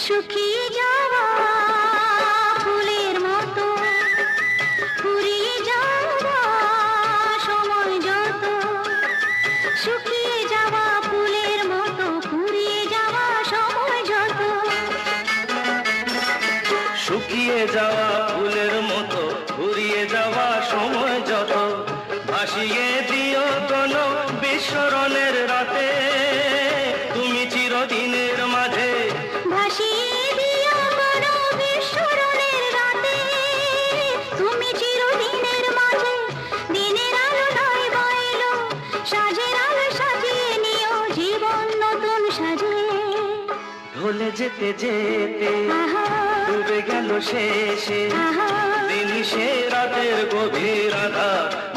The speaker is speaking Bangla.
শুকিয়ে যাওয়া ফুলের মতো ফুরিয়ে যাওয়া সময় যত শুকিয়ে যাওয়া ফুলের মতো ফুরিয়ে যাওয়া সময় যত শুকিয়ে যাওয়া ফুলের মতো ফুরিয়ে যাওয়া সময় যত ভাসিয়ে দিও কোনো বিস্মরণের রাতে তুমি চিরদিনের মাঝে ভাসিয়ে দিও কোনো বিস্মরণের রাতে তুমি চিরদিনের মাঝে দিনের আলো নয় বইলো সাজের আলো সাজিয়ে নিও জীবন নতুন সাজে ঢলে যেতে যেতে ডুবে গেল শেষে দিন সে রাতের গভীর আধার